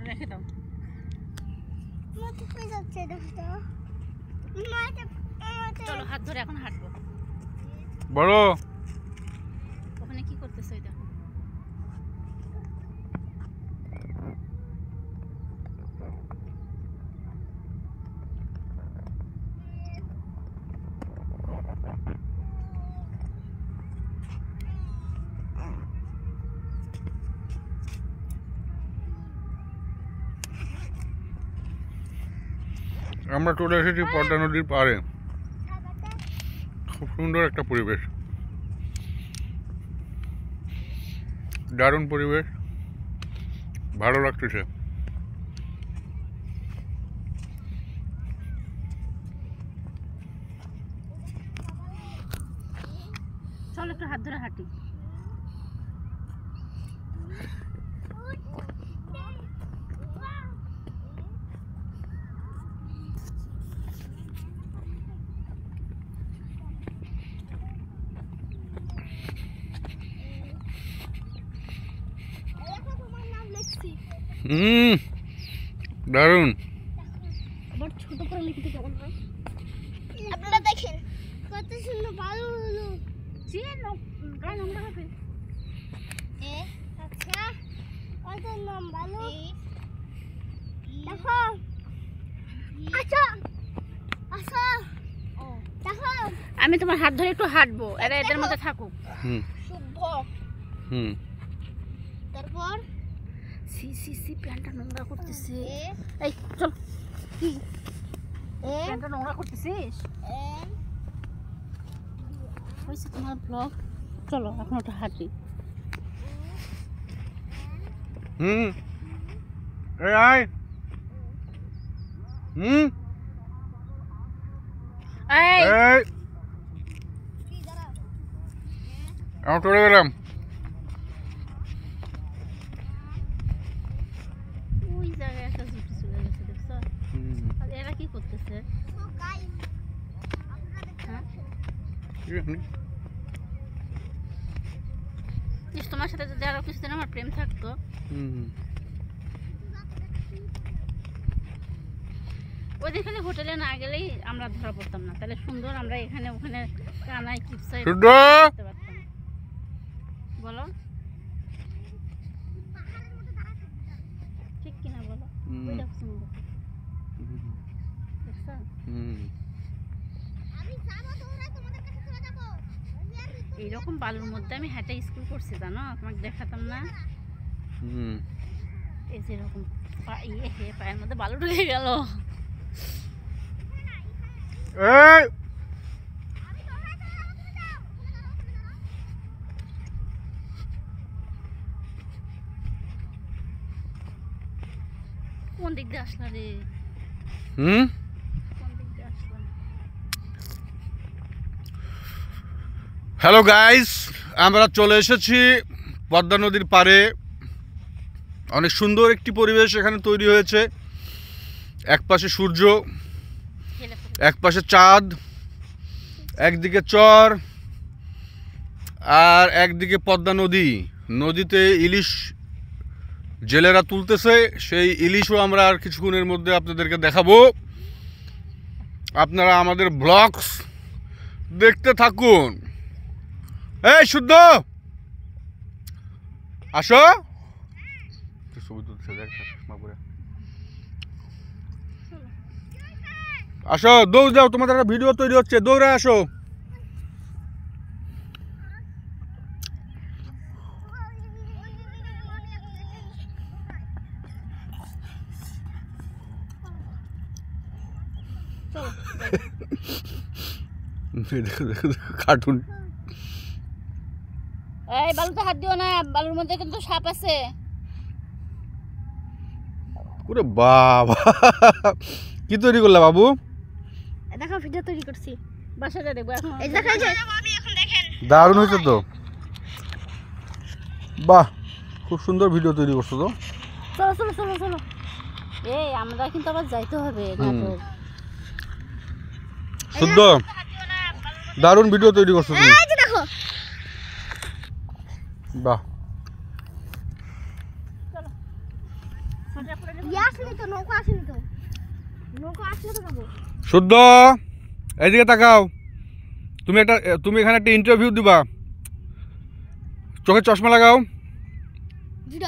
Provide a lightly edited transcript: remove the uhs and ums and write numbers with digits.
রেখে দাও। চলো হাত ধরে এখন হাঁটবো। বলো ওখানে কি করতেছো? এটা আমরা চলে এসেছি পদ্মা নদীর পাড়ে। খুব সুন্দর একটা পরিবেশ, দারুণ পরিবেশ, ভালো লাগতেছে। চলো একটু হাত ধরে হাঁটি। দারুণ। আবার ছোট করে লিখতে কেমন হয়? আপনারা দেখেন কত সুন্দর ভালো হলো। গায়ে নোংরা হবে। আচ্ছা কত নাম ভালো দেখো। আচ্ছা আচ্ছা দেখো, আমি তোমার হাত ধরে একটু হাঁটবো, এরা এদের মধ্যে থাকুক। শুভ। তারপর সি সি সি প্যান্টটা নোংরা করতেছে। এই চল, প্যান্টটা নোংরা করতেছিস। হয়েছে তোমার ব্লগ। চলো এখন ওটা হাঁটি। এই আয়। এই আমি চলে গেলাম। ওই জায়গায় একটা জুটি চলে গেছে, দেখছো? আর এরা কি করতেছে? তোমার সাথে যদি আরো কিছুদিন আমার প্রেম থাকতো, ওদের খালি হোটেলে না গেলেই আমরা ধরা পড়তাম না। তাহলে সুন্দর আমরা এখানে ওখানে কানাই কিপসাই করতে পারতাম। বলো ঠিক কিনা বলো? এইরকম বালুর মধ্যে আমি হেঁটে স্কুল করছি, জানো? তোমাকে দেখাতাম না? এই যেরকম পায়ের মধ্যে বালু ঢুকে গেল। কোন দিক দিয়ে আসলা রে? কোন দিক দিয়ে আসলা? হ্যালো গাইস, আমরা চলে এসেছি পদ্মা নদীর পাড়ে। অনেক সুন্দর একটি পরিবেশ এখানে তৈরি হয়েছে। এক পাশে সূর্য, এক পাশে চাঁদ, একদিকে চর আর একদিকে পদ্মা নদী। নদীতে ইলিশ জেলেরা তুলতেছে, সেই ইলিশও আমরা আর কিছুক্ষণের মধ্যে আপনাদেরকে দেখাবো। আপনারা আমাদের ব্লগস দেখতে থাকুন। এই শুদ্ধ আসো, আসো, দৌড় দাও, তোমাদের একটা ভিডিও তৈরি হচ্ছে, দৌড়ে আসো। দেখো দেখো দেখো কার্টুন। এই বালুতে হাত দিও না, বালুর মধ্যে কিন্তু সাপ আছে। ওরে বাবা, কি তৈরি করলা বাবু? দেখো ভিডিও তৈরি করছি, বাসাটা দেখবো এখন। এই দেখেন আমি এখন দেখেন, দারুণ হয়েছে তো। বাহ, খুব সুন্দর ভিডিও তৈরি করছো তো। চলো চলো চলো চলো। এই আমরা কিন্তু আবার যাইতে হবে নাটক। শুদ্ধ দারুণ ভিডিও তৈরি করছো তুমি। এই যে দেখো বাহ, আসেনি তো, নৌকা আসেনি তো, নৌকা আসলে তো যাবো। শুদ্ধ এইদিকে তাকাও। তুমি এখানে একটা ইন্টারভিউ দিবা। চোখে চশমা লাগাও। দুটো